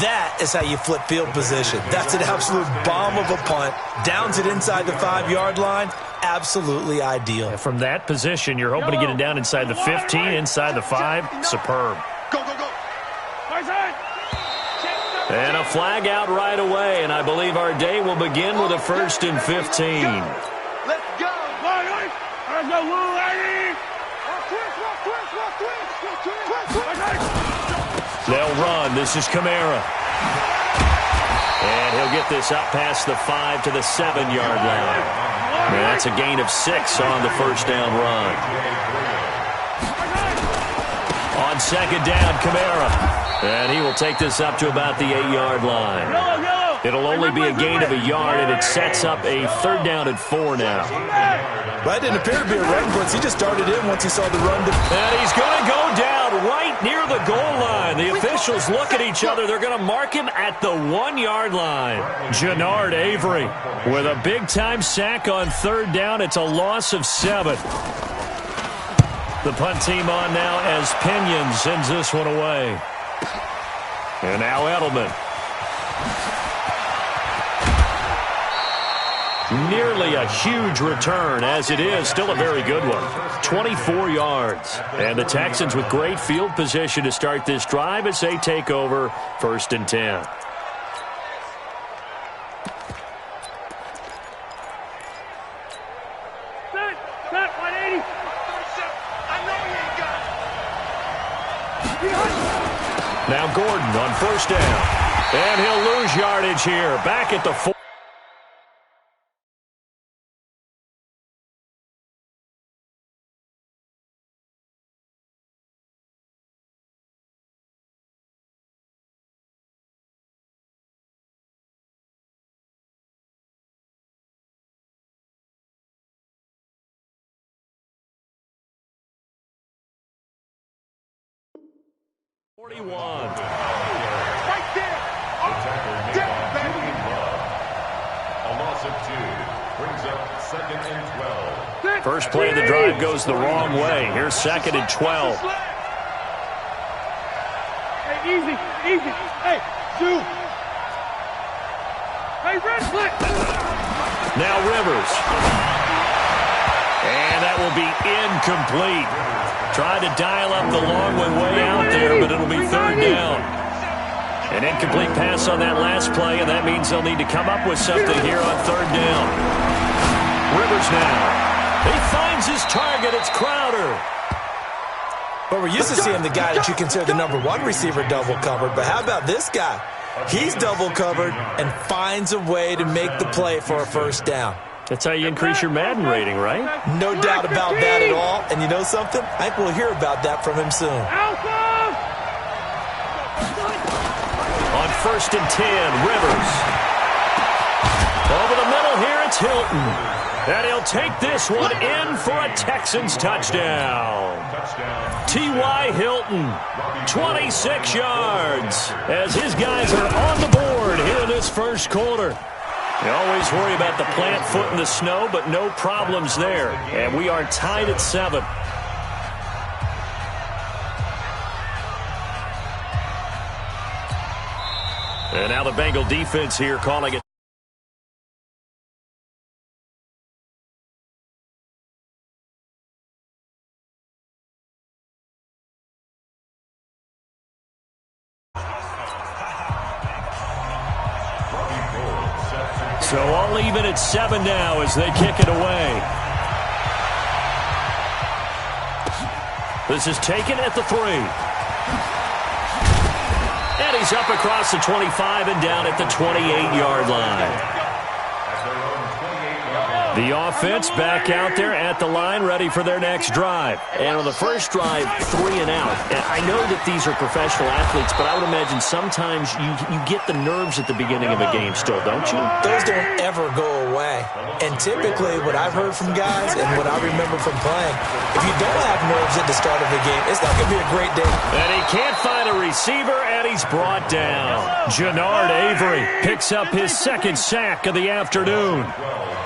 That is how you flip field position. That's an absolute bomb of a punt. Downs it inside the 5-yard line. Absolutely ideal. And from that position, you're hoping to get it down inside the 15, inside the 5. Superb. Go, go, go. And a flag out right away, and I believe our day will begin with a 1st and 15. Let's go. Let's go, Lou, lady. They'll run. This is Kamara. And he'll get this up past the 5 to the 7-yard line. And that's a gain of 6 on the first down run. On 2nd down, Kamara. And he will take this up to about the 8-yard line. It'll only be a gain of a yard, and it sets up a 3rd down and 4 now. That didn't appear to be a run blitz. He just started in once he saw the run. And he's going to go down right near the goal line. The officials look at each other. They're going to mark him at the 1-yard line. Jannard Avery with a big-time sack on 3rd down. It's a loss of 7. The punt team on now as Pinion sends this one away. And now Edelman. Nearly a huge return, as it is still a very good one. 24 yards. And the Texans with great field position to start this drive as they take over 1st and 10. Set, 180. Now Gordon on 1st down. And he'll lose yardage here. Back at the 4. Right there. A loss of 2 brings up 2nd and 12. First play of the drive goes the wrong way. Here's 2nd and 12. Hey, easy. Hey, shoot. Hey, red flag. Now Rivers. And that will be incomplete. Tried to dial up the long way out there, but it'll be 3rd down. An incomplete pass on that last play, and that means they'll need to come up with something here on 3rd down. Rivers now. He finds his target. It's Crowder. But we're used to seeing the guy that you consider the #1 receiver double covered. But how about this guy? He's double covered and finds a way to make the play for a 1st down. That's how you increase your Madden rating, right? No doubt about that at all. And you know something? I think we'll hear about that from him soon. Alpha! On 1st and 10, Rivers. Over the middle here, it's Hilton. And he'll take this one in for a Texans touchdown. T.Y. Hilton, 26 yards, as his guys are on the board here in this 1st quarter. You always worry about the plant foot in the snow, but no problems there. And we are tied at 7. And now the Bengal defense here calling it. So all even at 7 now as they kick it away. This is taken at the 3. And he's up across the 25 and down at the 28-yard line. The offense back out there at the line, ready for their next drive. And on the first drive, 3 and out. And I know that these are professional athletes, but I would imagine sometimes you get the nerves at the beginning of a game still, don't you? Those don't ever go away. And typically what I've heard from guys and what I remember from playing, if you don't have nerves at the start of the game, it's not going to be a great day. And he can't find a receiver, and he's brought down. Jannard Avery picks up his 2nd sack of the afternoon.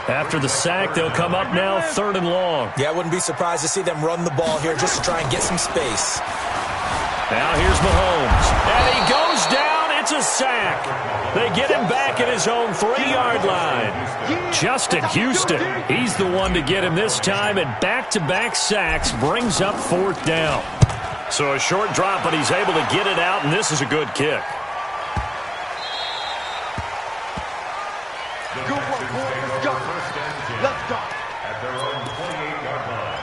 After the sack, they'll come up now 3rd and long. Yeah, I wouldn't be surprised to see them run the ball here just to try and get some space. Now here's Mahomes. And he goes down. That's a sack. They get him back at his own 3-yard line. Justin Houston, he's the one to get him this time, and back-to-back sacks brings up 4th down. So a short drop, but he's able to get it out, and this is a good kick. Good work, boy. Let's go. Let's go. At their own 28-yard line.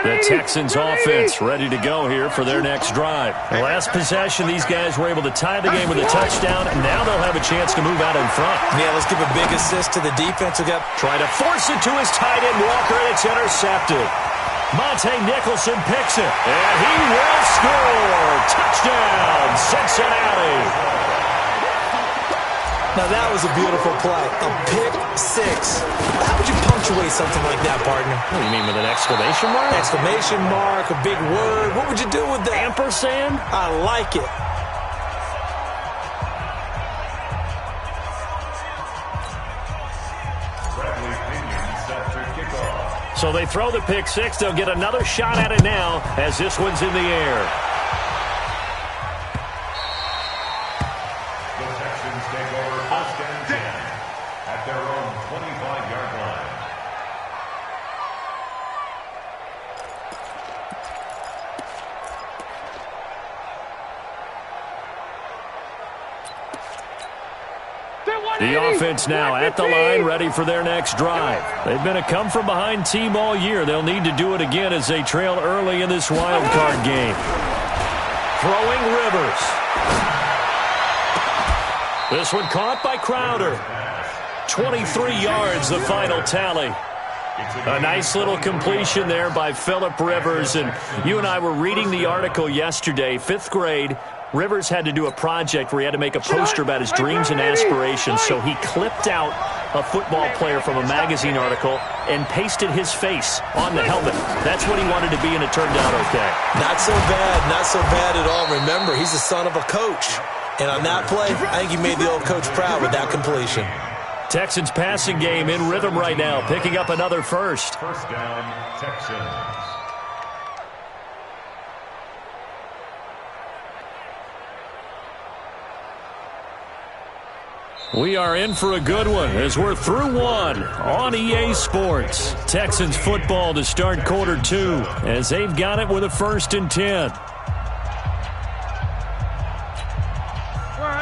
The Texans offense ready to go here for their next drive. The last possession, these guys were able to tie the game with a touchdown, and now they'll have a chance to move out in front. Yeah, let's give a big assist to the defense. We got trying to force it to his tight end, Walker, and it's intercepted. Monte Nicholson picks it, and he will score. Touchdown, Cincinnati. Now, that was a beautiful play. A pick six. How would you punctuate something like that, partner? What do you mean, with an exclamation mark? Exclamation mark, a big word. What would you do with that? Ampersand? I like it. So they throw the pick six. They'll get another shot at it now as this one's in the air. The Texans take over 1st and 10 at their own 25-yard line. The offense now at the line, ready for their next drive. They've been a come-from-behind team all year. They'll need to do it again as they trail early in this wild card game. Throwing Rivers. This one caught by Crowder. 23 yards, the final tally. A nice little completion there by Phillip Rivers. And you and I were reading the article yesterday, 5th grade. Rivers had to do a project where he had to make a poster about his dreams and aspirations, so he clipped out a football player from a magazine article and pasted his face on the helmet. That's what he wanted to be, and it turned out okay. Not so bad at all. Remember, he's the son of a coach. And on that play, I think he made the old coach proud with that completion. Texans passing game in rhythm right now, picking up another first. 1st down, Texans. We are in for a good one as we're through one on EA Sports. Texans football to start quarter 2 as they've got it with a 1st and 10.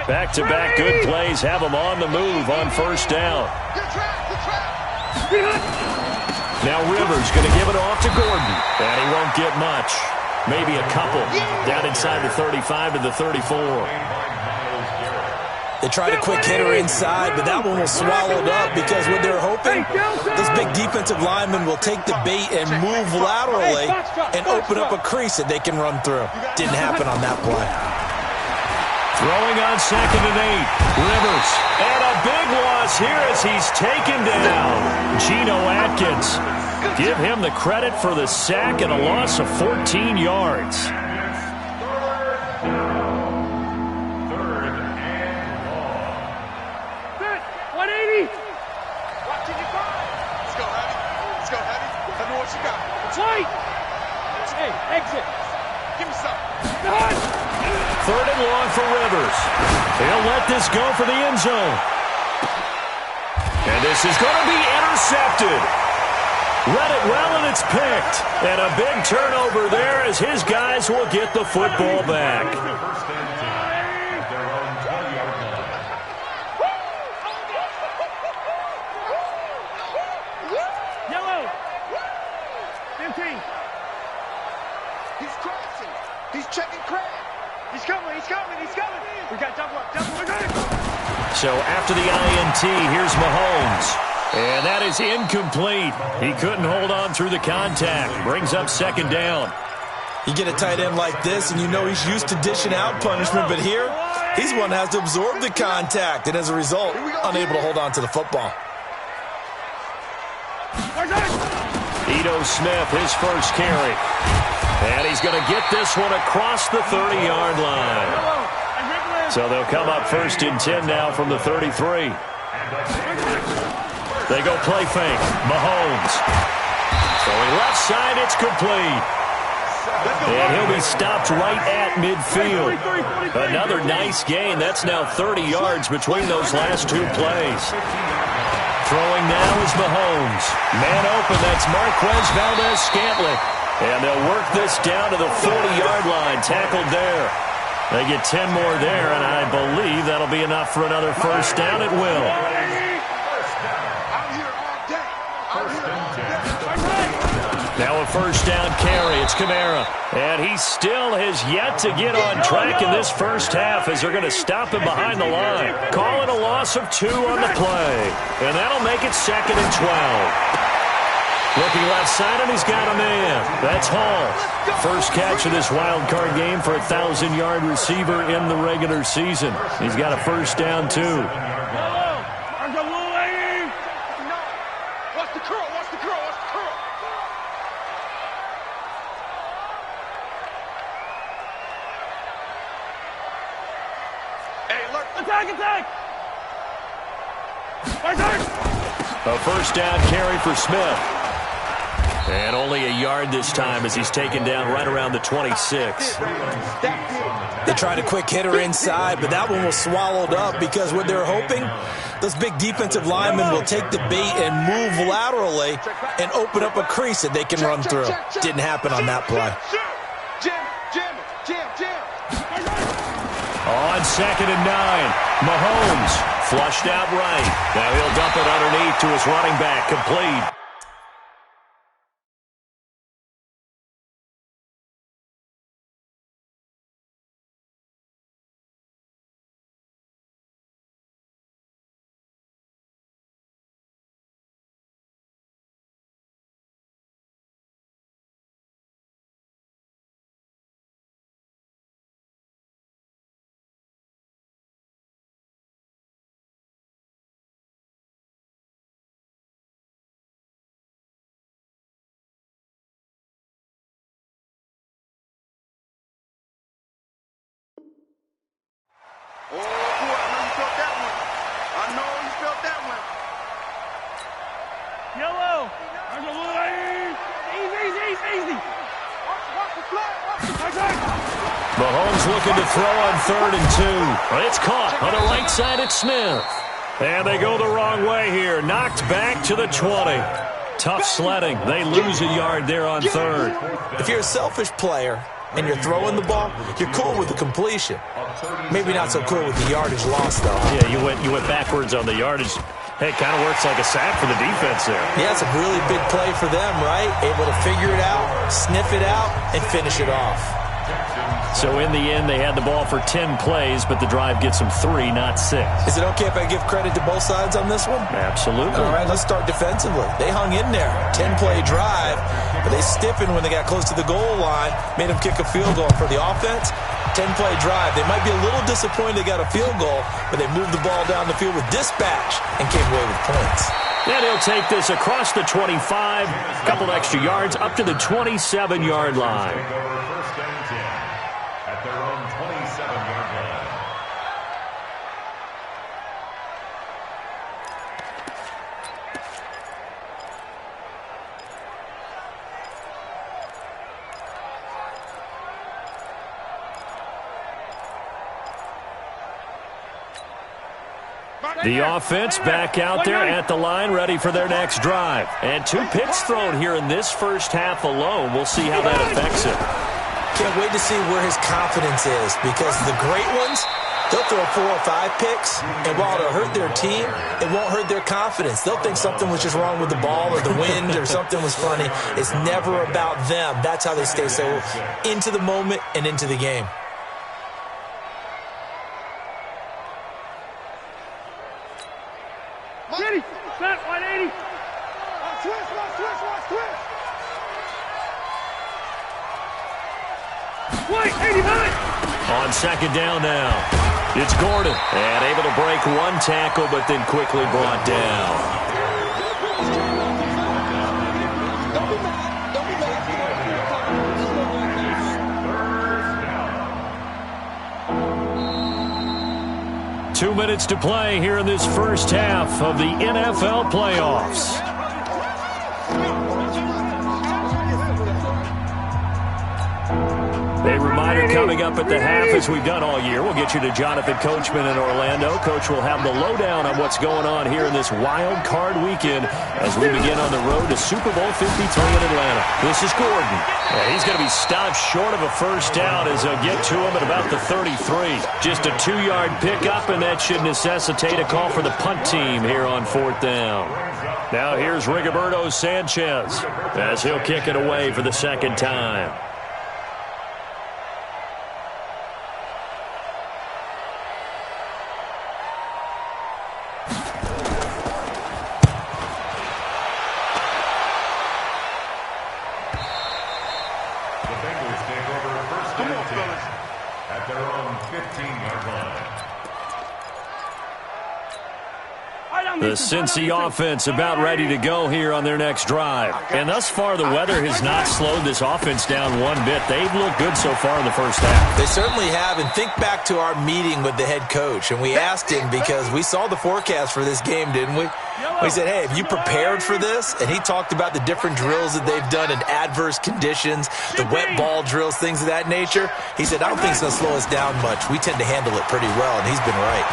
Back-to-back good plays have them on the move on 1st down. Now Rivers going to give it off to Gordon, and he won't get much. Maybe a couple down inside the 35 to the 34. They tried a quick hitter inside, but that one was swallowed up because what they're hoping, this big defensive lineman will take the bait and move laterally and open up a crease that they can run through. Didn't happen on that play. Throwing on 2nd and 8. Rivers. And a big loss here as he's taken down. Geno Atkins. Give him the credit for the sack and a loss of 14 yards. 180. Watching you go. Let's go, Heavy. Let's go, Heavy. Tell me what you got. Right. Hey, exit. Give me some. 3rd and long for Rivers. He'll let this go for the end zone. And this is going to be intercepted. Read it well, and it's picked. And a big turnover there as his guys will get the football back. 1st and 10 at their own 20-yard line. Yellow. 15. He's crossing. He's checking Craig. He's coming. He's coming. He's coming. We got double up. Double up. So after the INT, here's Mahomes. And that is incomplete. He couldn't hold on through the contact. Brings up 2nd down. You get a tight end like this, and you know he's used to dishing out punishment, but here, he's one that has to absorb the contact, and as a result, unable to hold on to the football. Ito Smith, his first carry. And he's going to get this one across the 30-yard line. So they'll come up 1st and 10 now from the 33. They go play fake. Mahomes. Throwing left side, it's complete. And he'll be stopped right at midfield. Another nice gain. That's now 30 yards between those last two plays. Throwing now is Mahomes. Man open, that's Marquez Valdez-Scantling. And they'll work this down to the 40-yard line. Tackled there. They get 10 more there, and I believe that'll be enough for another first down. It will. Now a first down carry. It's Kamara. And he still has yet to get on track in this first half as they're going to stop him behind the line. Calling a loss of 2 on the play. And that'll make it 2nd and 12. Looking left side, and he's got a man. That's Hall. First catch of this wild card game for a 1,000-yard receiver in the regular season. He's got a first down, too. Watch the curl, watch the curl, watch the curl. Hey, look. Attack! A first down carry for Smith. And only a yard this time as he's taken down right around the 26. They tried a quick hitter inside, but that one was swallowed up because what they're hoping, those big defensive linemen will take the bait and move laterally and open up a crease that they can run through. Didn't happen on that play. On 2nd and 9, Mahomes flushed out right. Now he'll dump it underneath to his running back, complete. Oh, boy, I know you felt that one. I know you felt that one. Yellow. Easy. Watch the flag. Mahomes looking to throw on 3rd and 2. It's caught on the right side at Smith. And they go the wrong way here. Knocked back to the 20. Tough sledding. They lose a yard there on 3rd. If you're a selfish player and you're throwing the ball, you're cool with the completion. Maybe not so cool with the yardage loss, though. Yeah, you went backwards on the yardage. Hey, it kind of works like a sack for the defense there. Yeah, it's a really big play for them, right? Able to figure it out, sniff it out, and finish it off. So in the end, they had the ball for 10 plays, but the drive gets them 3, not 6. Is it okay if I give credit to both sides on this one? Absolutely. All right, let's start defensively. They hung in there. 10-play drive, but they stiffened when they got close to the goal line, made them kick a field goal. For the offense, 10-play drive. They might be a little disappointed they got a field goal, but they moved the ball down the field with dispatch and came away with points. And he'll take this across the 25, a couple extra yards, up to the 27-yard line. First and 10 at their own 27-yard line. The offense back out there at the line, ready for their next drive. And 2 picks thrown here in this first half alone. We'll see how that affects him. Can't wait to see where his confidence is, because the great ones, they'll throw 4 or 5 picks, and while it'll hurt their team, it won't hurt their confidence. They'll think something was just wrong with the ball or the wind or something was funny. It's never about them. That's how they stay so into the moment and into the game. Ready, set, 180. Wait, 89. On 2nd down now, it's Gordon. And able to break 1 tackle, but then quickly brought down. 2 minutes to play here in this first half of the NFL playoffs. A reminder coming up at the half, as we've done all year. We'll get you to Jonathan Coachman in Orlando. Coach will have the lowdown on what's going on here in this wild card weekend as we begin on the road to Super Bowl 53 in Atlanta. This is Gordon. He's going to be stopped short of a first down as they'll get to him at about the 33. Just a 2-yard pickup, and that should necessitate a call for the punt team here on 4th down. Now here's Rigoberto Sanchez as he'll kick it away for the second time. The Cincy offense about ready to go here on their next drive. And thus far, the weather has not slowed this offense down one bit. They've looked good so far in the first half. They certainly have. And think back to our meeting with the head coach. And we asked him because we saw the forecast for this game, didn't we? We said, hey, have you prepared for this? And he talked about the different drills that they've done in adverse conditions, the wet ball drills, things of that nature. He said, I don't think it's going to slow us down much. We tend to handle it pretty well, and he's been right.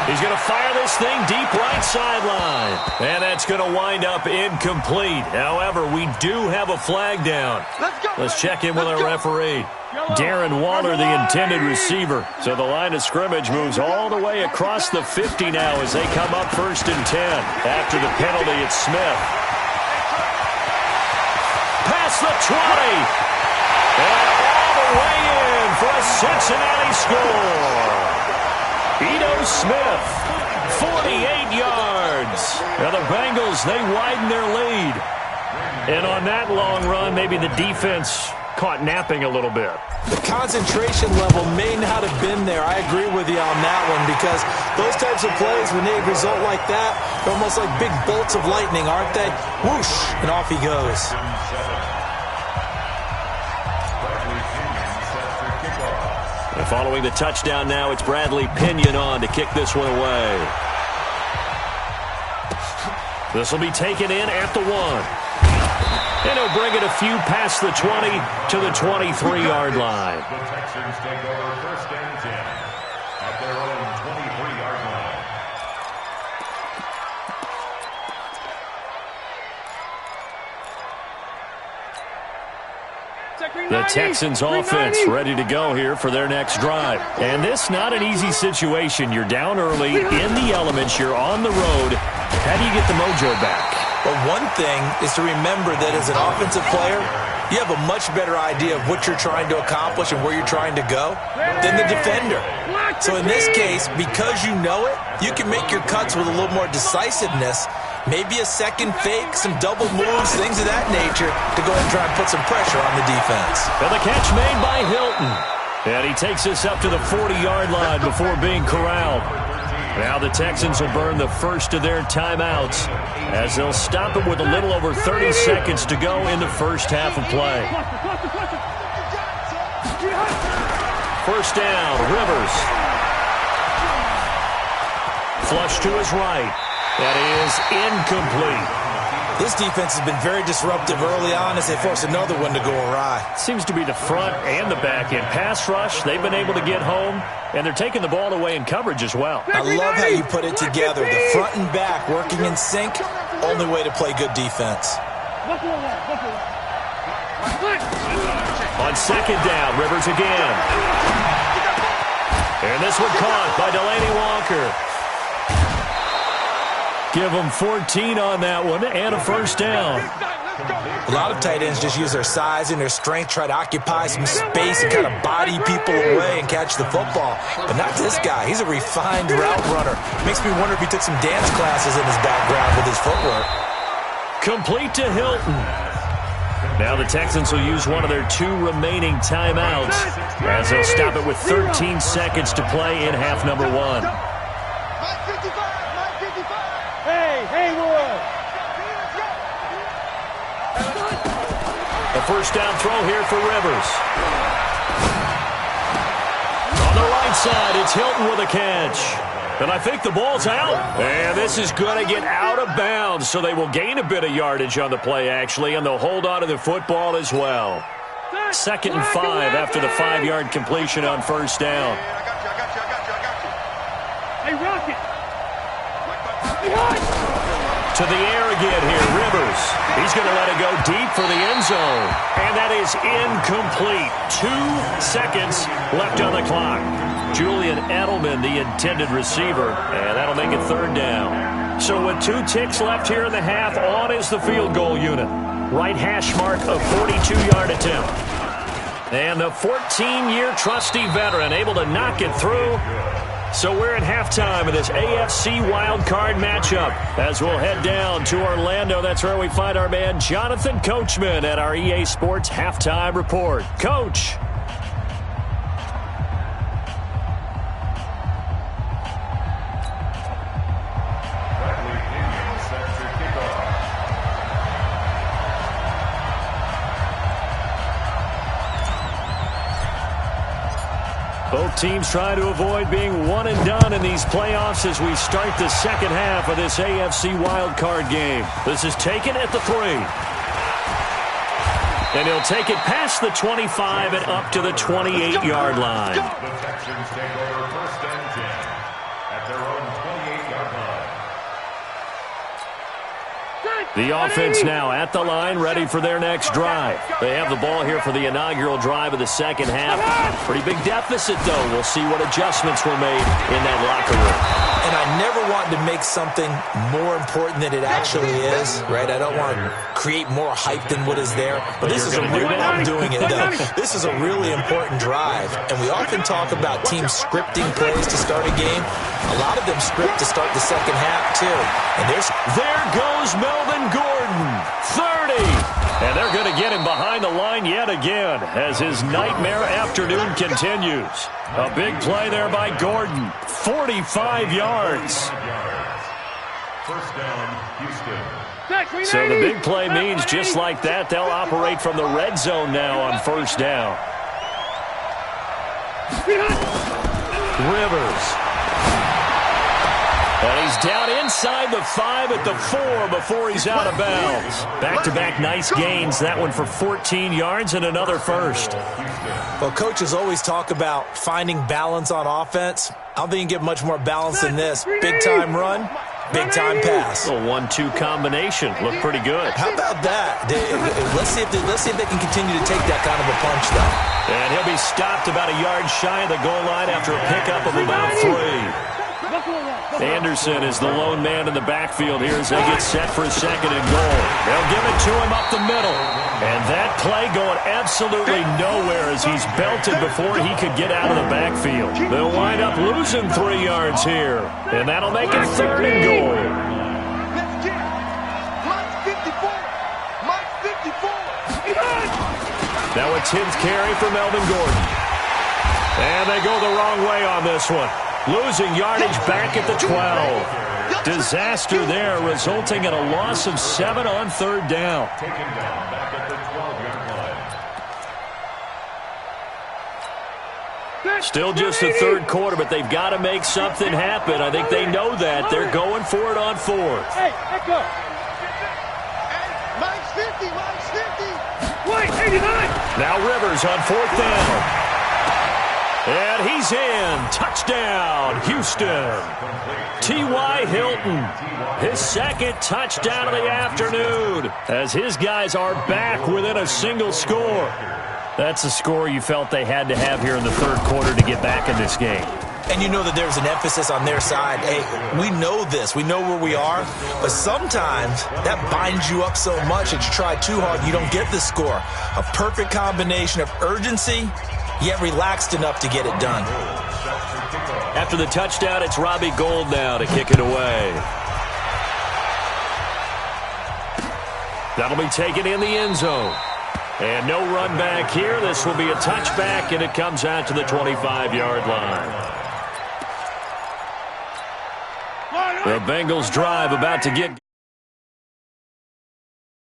He's going to fire this thing deep right sideline. And that's going to wind up incomplete. However, we do have a flag down. Let's check in with our referee. Darren Waller, the intended receiver. So the line of scrimmage moves all the way across the 50 now as they come up 1st and 10. After the penalty, it's Smith. Past the 20. And all the way in for a Cincinnati score. Ito Smith, 48 yards. Now the Bengals, they widen their lead. And on that long run, maybe the defense caught napping a little bit. The concentration level may not have been there. I agree with you on that one because those types of plays, when they result like that, they're almost like big bolts of lightning, aren't they? Whoosh, and off he goes. And following the touchdown now, it's Bradley Pinion on to kick this one away. This will be taken in at the 1. And he'll bring it a few past the 20 to the 23-yard line. The Texans take over 1st and 10 at their own 23-yard line. The Texans offense ready to go here for their next drive. And this not an easy situation. You're down early, in the elements, you're on the road. How do you get the mojo back? But one thing is to remember that as an offensive player, you have a much better idea of what you're trying to accomplish and where you're trying to go than the defender. So in this case, because you know it, you can make your cuts with a little more decisiveness. Maybe a second fake, some double moves, things of that nature to go ahead and try and put some pressure on the defense. And the catch made by Hilton. And he takes us up to the 40-yard line before being corralled. Now the Texans will burn the first of their timeouts as they'll stop it with a little over 30 seconds to go in the first half of play. First down, Rivers. Flush to his right. That is incomplete. This defense has been very disruptive early on as they force another one to go awry. Seems to be the front and the back end. Pass rush, they've been able to get home, and they're taking the ball away in coverage as well. I love how you put it together. The front and back working in sync, only way to play good defense. On second down, Rivers again. And this one caught by Delaney Walker. Give them 14 on that one and a first down. A lot of tight ends just use their size and their strength, try to occupy some space and kind of body people away and catch the football. But not this guy. He's a refined route runner. Makes me wonder if he took some dance classes in his background with his footwork. Complete to Hilton. Now the Texans will use one of their 2 remaining timeouts as they'll stop it with 13 seconds to play in half number 1. A first down throw here for Rivers. On the right side, it's Hilton with a catch. And I think the ball's out. And this is going to get out of bounds, so they will gain a bit of yardage on the play, actually, and they'll hold on to the football as well. 2nd and 5 after the 5-yard completion on first down. Hey, Rocket. To the air again here, Rivers. He's going to let it go deep for the end zone. And that is incomplete. 2 seconds left on the clock. Julian Edelman, the intended receiver, and that'll make it 3rd down. So with 2 ticks left here in the half, on is the field goal unit. Right hash mark, a 42-yard attempt. And the 14-year trusty veteran able to knock it through. So we're at halftime of this AFC wildcard matchup. As we'll head down to Orlando, that's where we find our man Jonathan Coachman at our EA Sports Halftime Report. Coach. Both teams trying to avoid being one and done in these playoffs as we start the second half of this AFC wildcard game. This is taken at the 3. And he'll take it past the 25 and up to the 28-yard line. The Texans take over 1st and 10 at their own 28-yard line. The offense now at the line, ready for their next drive. They have the ball here for the inaugural drive of the second half. Pretty big deficit, though. We'll see what adjustments were made in that locker room. And I never wanted to make something more important than it actually is, right? I don't want to create more hype than what is there. But this is a really, I'm doing it, though. This is a really important drive. And we often talk about teams scripting plays to start a game. A lot of them script to start the second half, too. And there goes Melvin Gordon, 30. And they're going to get him behind the line yet again as his nightmare afternoon continues. A big play there by Gordon, 45 yards. 1st down, Houston. So the big play means just like that, they'll operate from the red zone now on 1st down. Rivers. And he's down inside the 5 at the 4 before he's out of bounds. Back-to-back nice gains. That one for 14 yards and another first. Well, coaches always talk about finding balance on offense. I don't think you can get much more balance than this. Big-time run, big-time pass. A 1-2 combination. Looked pretty good. How about that? Let's see if they can continue to take that kind of a punch, though. And he'll be stopped about a yard shy of the goal line after a pickup of about 3. Anderson is the lone man in the backfield here as they get set for a 2nd and goal. They'll give it to him up the middle. And that play going absolutely nowhere as he's belted before he could get out of the backfield. They'll wind up losing 3 yards here. And that'll make it 3rd and goal. Now a 10th carry for Melvin Gordon. And they go the wrong way on this one. Losing yardage back at the 12. Disaster there, resulting in a loss of 7 on 3rd down. Taken down back at the 12-yard line. Still just the 3rd quarter, but they've got to make something happen. I think they know that. They're going for it on 4th. Hey, echo. Wait, 89. Now Rivers on 4th down. And he's in. Touchdown, Houston. T.Y. Hilton, his 2nd touchdown of the afternoon as his guys are back within a single score. That's a score you felt they had to have here in the 3rd quarter to get back in this game. And you know that there's an emphasis on their side. Hey, we know this. We know where we are. But sometimes that binds you up so much that you try too hard, you don't get the score. A perfect combination of urgency, yet relaxed enough to get it done. After the touchdown, it's Robbie Gould now to kick it away. That'll be taken in the end zone. And no run back here. This will be a touchback, and it comes out to the 25-yard line. The Bengals drive about to get...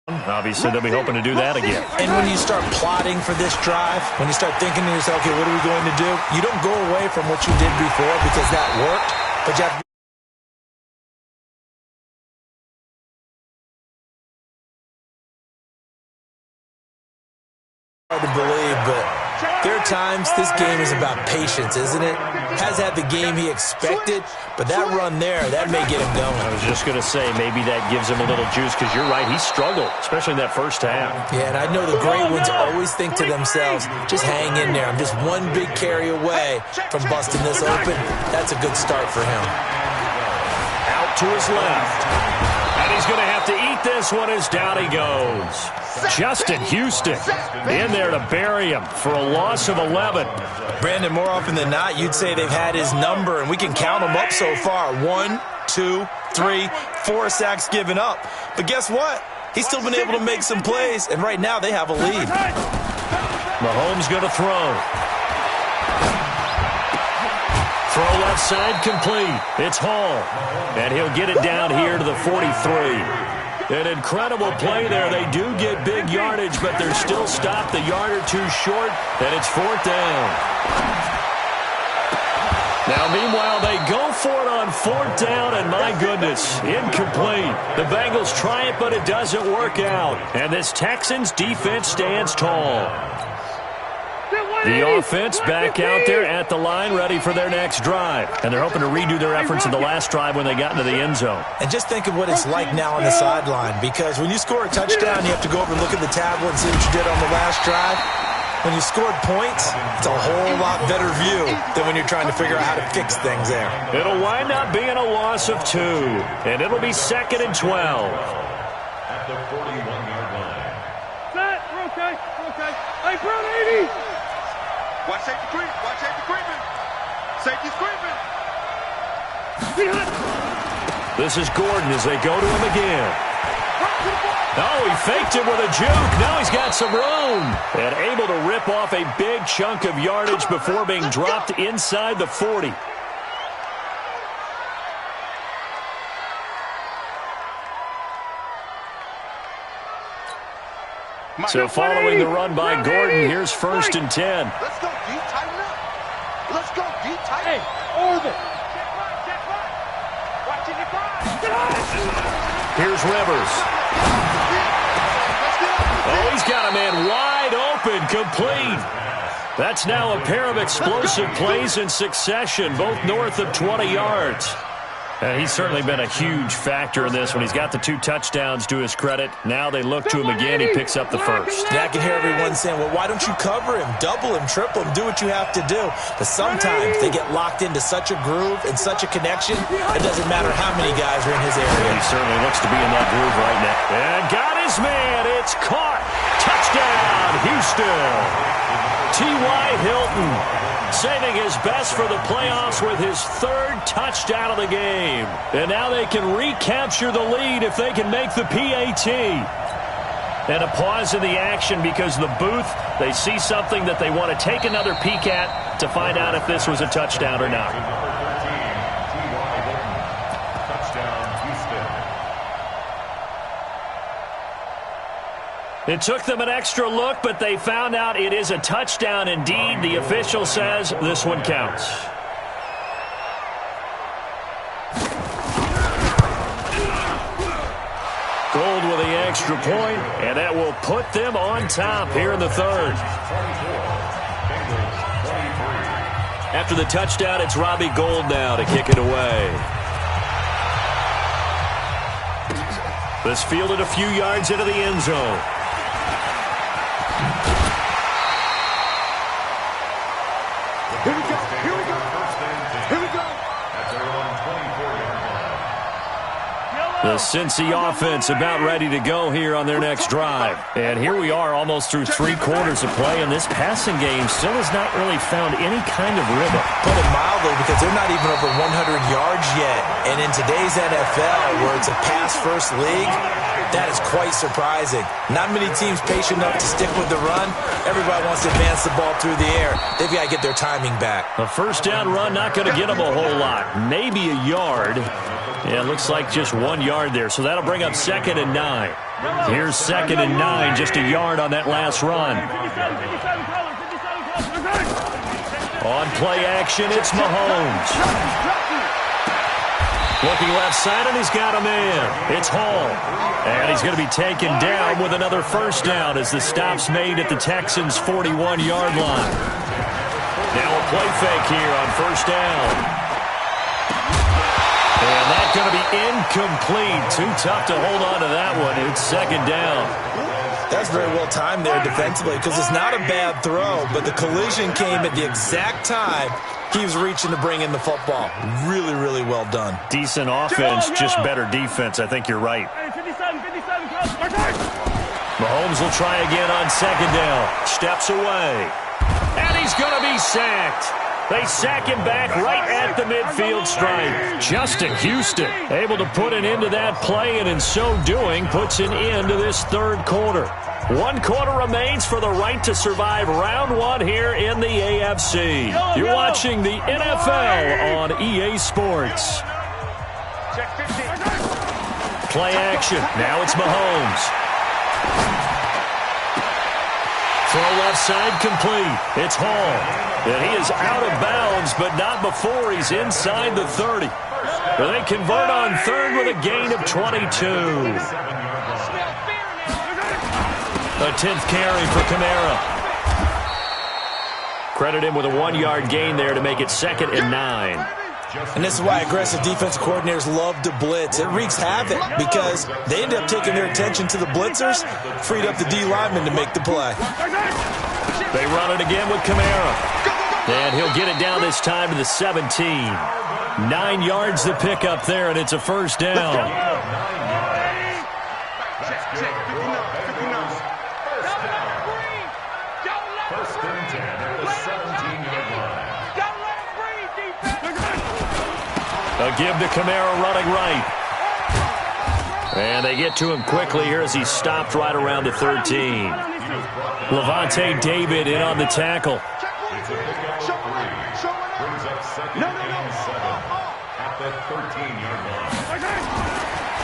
Obviously, they'll be hoping to do that again. And when you start plotting for this drive, when you start thinking to yourself, okay, what are we going to do? You don't go away from what you did before because that worked, but you have to Hard to believe, but there are times this game is about patience, isn't it? Has had the game he expected, but that run there, that may get him going. I was just going to say, maybe that gives him a little juice, because you're right, he struggled, especially in that first half. Yeah, and I know the great ones always think to themselves, just hang in there. I'm just one big carry away from busting this open. That's a good start for him. Out to his left. And he's going to have to eat this one as down he goes. Justin Houston in there to bury him for a loss of 11. Brandon, more often than not, you'd say they've had his number, and we can count them up so far. 1, 2, 3, 4 sacks given up. But guess what? He's still been able to make some plays, and right now they have a lead. Mahomes going to throw. Throw left side complete. It's Hall. And he'll get it down here to the 43. An incredible play there. They do get big yardage, but they're still stopped a yard or two short, and it's 4th down. Now, meanwhile, they go for it on 4th down, and my goodness, incomplete. The Bengals try it, but it doesn't work out. And this Texans defense stands tall. The offense back out there at the line, ready for their next drive. And they're hoping to redo their efforts in the last drive when they got into the end zone. And just think of what it's like now on the sideline, because when you score a touchdown, you have to go over and look at the tablet and see what you did on the last drive. When you scored points, it's a whole lot better view than when you're trying to figure out how to fix things there. It'll wind up being a loss of 2, and it'll be 2nd and 12. At the 41-yard line. Set. We're okay. We're okay. Hey, Brown 80. Watch safety creep. Watch safety creeping. Safety's creeping. This is Gordon as they go to him again. Oh, he faked it with a juke. Now he's got some room. And able to rip off a big chunk of yardage before being dropped inside the 40. So following the run by Gordon, here's 1st and 10. Let's go deep, tighten up. Let's go deep, tighten up. Hey, over. Check right. Watching the guy. Here's Rivers. Oh, he's got a man wide open, complete. That's now a pair of explosive plays in succession, both north of 20 yards. And he's certainly been a huge factor in this when he's got the 2 touchdowns to his credit. Now they look to him again. He picks up the 1st. Yeah, I can hear everyone saying, well, why don't you cover him, double him, triple him, do what you have to do. But sometimes they get locked into such a groove and such a connection, it doesn't matter how many guys are in his area. He certainly looks to be in that groove right now. And got his man. It's caught. Touchdown, Houston. T.Y. Hilton saving his best for the playoffs with his 3rd touchdown of the game. And now they can recapture the lead if they can make the PAT. And a pause in the action because the booth, they see something that they want to take another peek at to find out if this was a touchdown or not. It took them an extra look, but they found out it is a touchdown indeed. The official says this one counts. Gold with the extra point, and that will put them on top here in the 3rd. After the touchdown, it's Robbie Gould now to kick it away. This fielded a few yards into the end zone. Here we go. Here we go. Here we go. At their own 24-yard line. The Cincy offense about ready to go here on their next drive. And here we are almost through 3 quarters of play, and this passing game still has not really found any kind of rhythm. Put it mildly, because they're not even over 100 yards yet. And in today's NFL, where it's a pass-first league, that is quite surprising. Not many teams patient enough to stick with the run. Everybody wants to advance the ball through the air. They've got to get their timing back. A 1st down run not going to get them a whole lot. Maybe a yard. Yeah, it looks like just 1 yard there. So that'll bring up 2nd and 9. Here's 2nd and 9, just a yard on that last run. On play action, it's Mahomes. Looking left side, and he's got a man. It's Hall. And he's going to be taken down with another first down as the stop's made at the Texans' 41-yard line. Now a play fake here on first down. And that's going to be incomplete. Too tough to hold on to that one. It's second down. That's very well timed there defensively because it's not a bad throw, but the collision came at the exact time he was reaching to bring in the football. Really, really well done. Decent offense, just better defense. I think you're right. Mahomes will try again on second down. Steps away. And he's going to be sacked. They sack him back right at the midfield stripe. Justin Houston able to put an end to that play, and in so doing puts an end to this third quarter. 1 quarter remains for the right to survive round 1 here in the AFC. You're watching the NFL on EA Sports. Play action. Now it's Mahomes. Throw left side complete. It's Hall. And he is out of bounds, but not before he's inside the 30. They convert on third with a gain of 22. A 10th carry for Kamara. Credit him with a 1-yard gain there to make it 2nd and 9. And this is why aggressive defensive coordinators love to blitz. It wreaks havoc because they end up taking their attention to the blitzers, freed up the D lineman to make the play. They run it again with Kamara. And he'll get it down this time to the 17. 9 yards to pick up there, and it's a first down. A give to Kamara running right. And they get to him quickly here as he's stopped right around the 13. Levante David in on the tackle.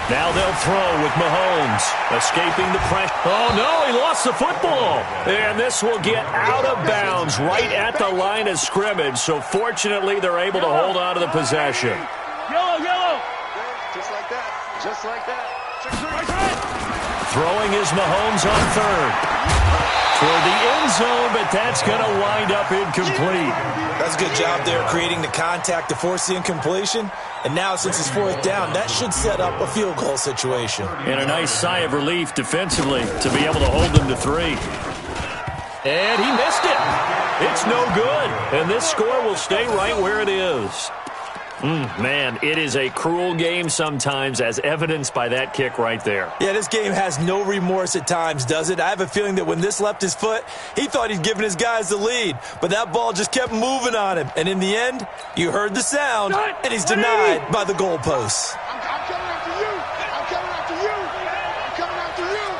Now they'll throw with Mahomes, escaping the pressure. Oh, no, he lost the football. And this will get out of bounds right at the line of scrimmage. So fortunately, they're able to hold on to the possession. Yellow. Just like that. Just like that. Throwing is Mahomes on third. Toward the end zone, but that's going to wind up incomplete. That's a good job there creating the contact to force the incompletion. And now, since it's 4th down, that should set up a field goal situation. And a nice sigh of relief defensively to be able to hold them to 3. And he missed it. It's no good. And this score will stay right where it is. Man, it is a cruel game sometimes, as evidenced by that kick right there. Yeah, this game has no remorse at times, does it? I have a feeling that when this left his foot, he thought he'd given his guys the lead. But that ball just kept moving on him. And in the end, you heard the sound, and he's denied by the goalposts. I'm coming after you. I'm coming after you. I'm coming after you.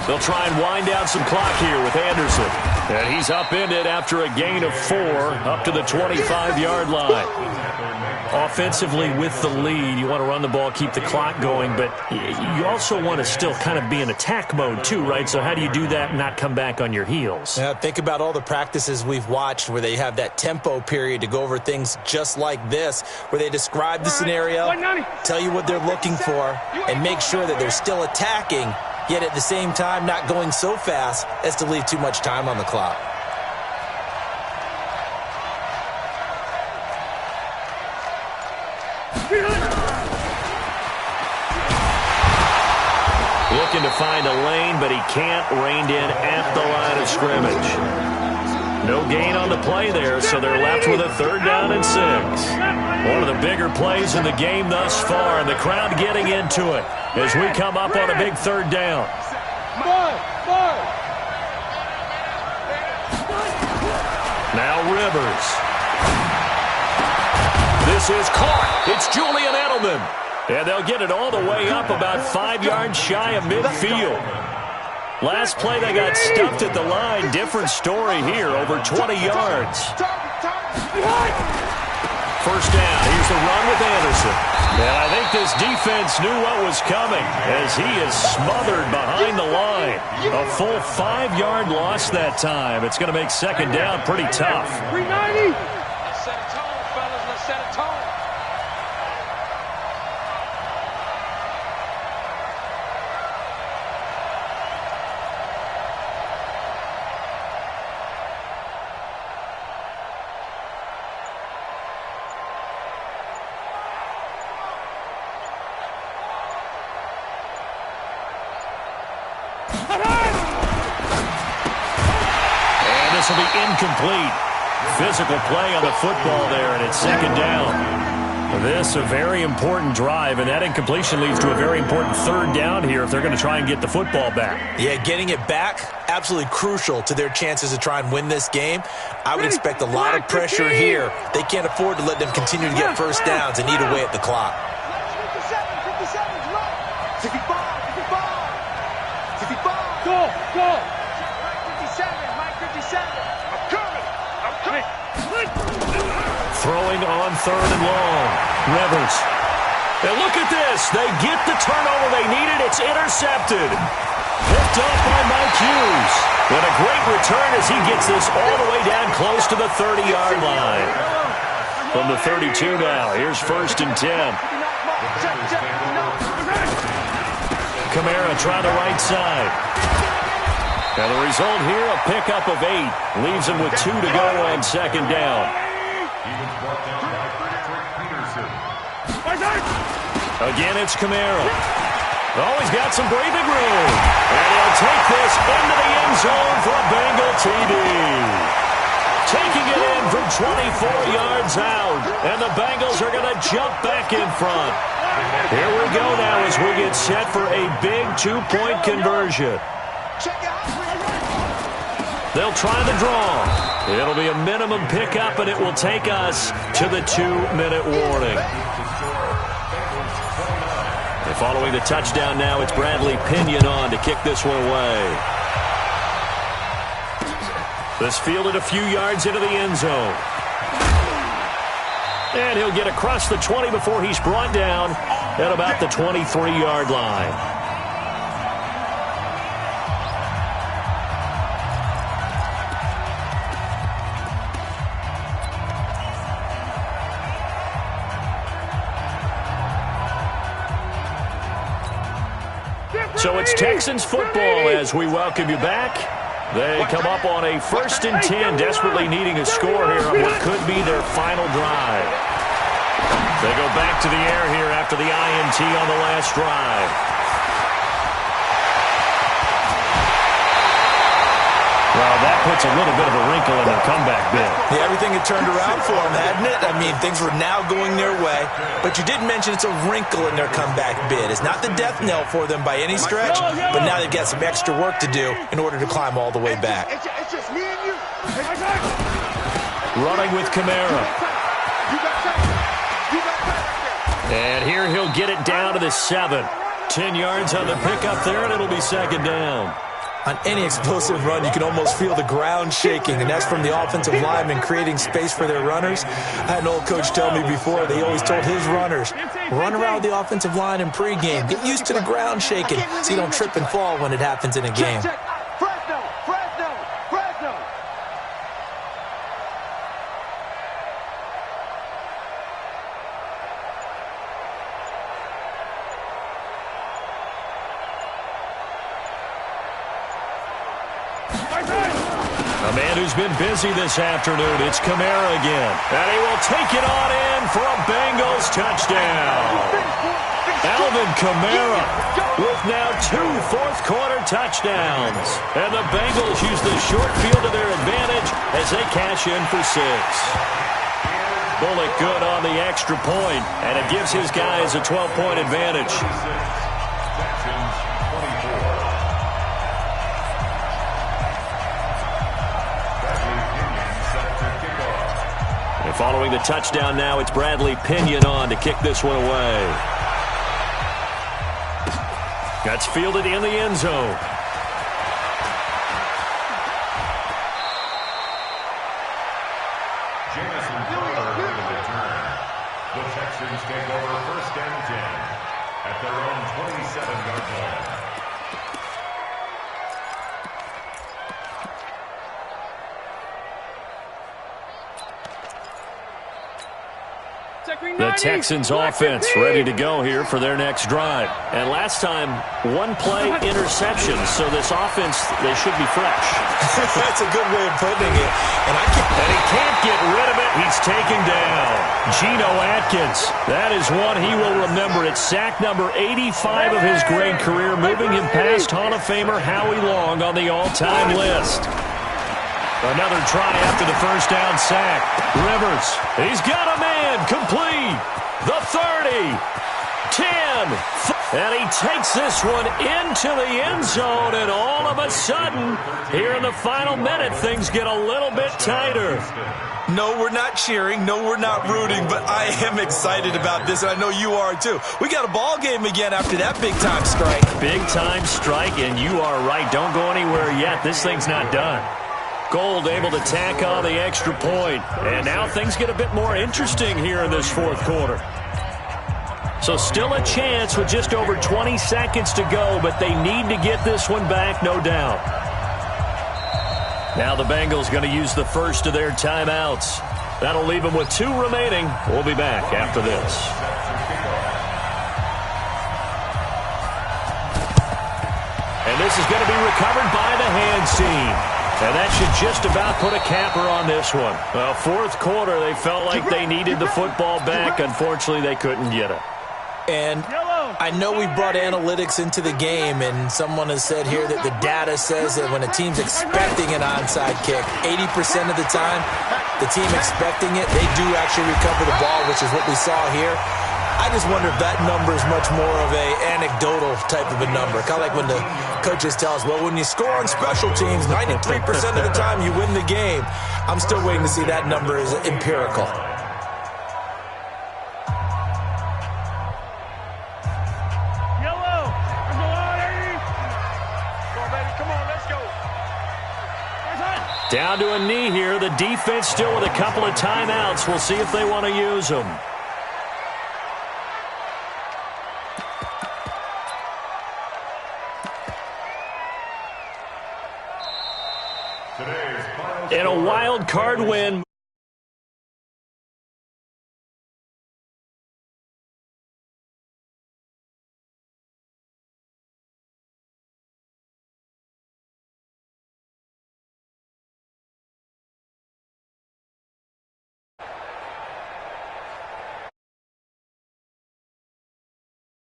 They'll try and wind down some clock here with Anderson. And he's upended after a gain of 4 up to the 25-yard line. Offensively with the lead, you want to run the ball, keep the clock going, but you also want to still kind of be in attack mode too, right? So how do you do that and not come back on your heels? Yeah, think about all the practices we've watched where they have that tempo period to go over things just like this, where they describe the scenario, tell you what they're looking for, and make sure that they're still attacking, yet at the same time not going so fast as to leave too much time on the clock. Looking to find a lane, but he can't. Reined in at the line of scrimmage. No gain on the play there, so they're left with a 3rd down and 6. One of the bigger plays in the game thus far, and the crowd getting into it as we come up on a big 3rd down. Now Rivers. This is caught. It's Julian Edelman. And they'll get it all the way up about 5 yards shy of midfield. Last play they got stuffed at the line. Different story here, over 20 yards. First down Here's the run with Anderson. And I think this defense knew what was coming as he is smothered behind the line. A full 5-yard loss that time. It's going to make second down pretty tough. 390. Let's set a tone, fellas. Let's set a tone. And this will be incomplete. Physical play on the football there, and it's second down. This a very important drive, and that incompletion leads to a very important third down here if they're going to try and get the football back. Yeah, getting it back, absolutely crucial to their chances to try and win this game. I would expect a lot of pressure here. They can't afford to let them continue to get first downs and eat away at the clock. 55, 55. 55. Go. Mike 57. I'm coming. Throwing on third and long. Rivers. And look at this. They get the turnover they needed. It's intercepted. Picked up by Mike Hughes. And a great return as he gets this all the way down close to the 30-yard line. From the 32 now. Here's first and 10. Kamara trying the right side. And the result here, a pickup of 8. Leaves him with 2 to go on second down. Again, it's Kamara. Oh, he's got some breathing room. And he'll take this into the end zone for a Bengal TD. Taking it in from 24 yards out. And the Bengals are going to jump back in front. Here we go now as we get set for a big 2-point conversion. They'll try the draw. It'll be a minimum pickup, and it will take us to the 2-minute warning. And following the touchdown now, it's Bradley Pinion on to kick this one away. This fielded a few yards into the end zone. And he'll get across the 20 before he's brought down at about the 23-yard line. So it's Texans football as we welcome you back. They come up on a 1st and 10, desperately needing a score here on what could be their final drive. They go back to the air here after the INT on the last drive. Well, that puts a little bit of a wrinkle in their comeback bid. Yeah, everything had turned around for them, hadn't it? I mean, things were now going their way. But you did mention it's a wrinkle in their comeback bid. It's not the death knell for them by any stretch, but now they've got some extra work to do in order to climb all the way back. It's just me and you. Running with Kamara. And here he'll get it down to the 7. 10 yards on the pickup there, and it'll be second down. On any explosive run, you can almost feel the ground shaking, and that's from the offensive linemen creating space for their runners. I had an old coach tell me before, they always told his runners, run around the offensive line in pregame. Get used to the ground shaking so you don't trip and fall when it happens in a game. A man who's been busy this afternoon, it's Kamara again. And he will take it on in for a Bengals touchdown. Alvin Kamara with now 2 fourth-quarter touchdowns. And the Bengals use the short field to their advantage as they cash in for 6. Bullock good on the extra point, and it gives his guys a 12-point advantage. And following the touchdown now, it's Bradley Pinion on to kick this one away. That's fielded in the end zone. Texans take over first and 10 at their own 27-yard line. The Texans offense ready to go here for their next drive. And last time, one play interception. So this offense, they should be fresh. That's a good way of putting it. And he can't get rid of it. He's taken down. Geno Atkins. That is one he will remember. It's sack number 85 of his great career, moving him past Hall of Famer Howie Long on the all-time list. Another try after the first down sack. Rivers, he's got a man, complete. The 30, 10, and he takes this one into the end zone, and all of a sudden, here in the final minute, things get a little bit tighter. No, we're not cheering. No, we're not rooting, but I am excited about this, and I know you are too. We got a ball game again after that big-time strike. Big-time strike, and you are right. Don't go anywhere yet. This thing's not done. Gold able to tack on the extra point. And now things get a bit more interesting here in this fourth quarter. So still a chance with just over 20 seconds to go, but they need to get this one back, no doubt. Now the Bengals going to use the first of their timeouts. That'll leave them with 2 remaining. We'll be back after this. And this is going to be recovered by the hands team. And that should just about put a capper on this one. Well, fourth quarter, they felt like they needed the football back. Unfortunately, they couldn't get it. And I know we brought analytics into the game, and someone has said here that the data says that when a team's expecting an onside kick, 80% of the time, the team expecting it, they do actually recover the ball, which is what we saw here. I just wonder if that number is much more of a anecdotal type of a number. Kind of like when the coaches tell us, well, when you score on special teams, 93% of the time you win the game. I'm still waiting to see that number is empirical. Yellow. Come on, Eddie. Come on, baby. Come on, let's go. Down to a knee here. The defense still with a couple of timeouts. We'll see if they want to use them. In a wild card win.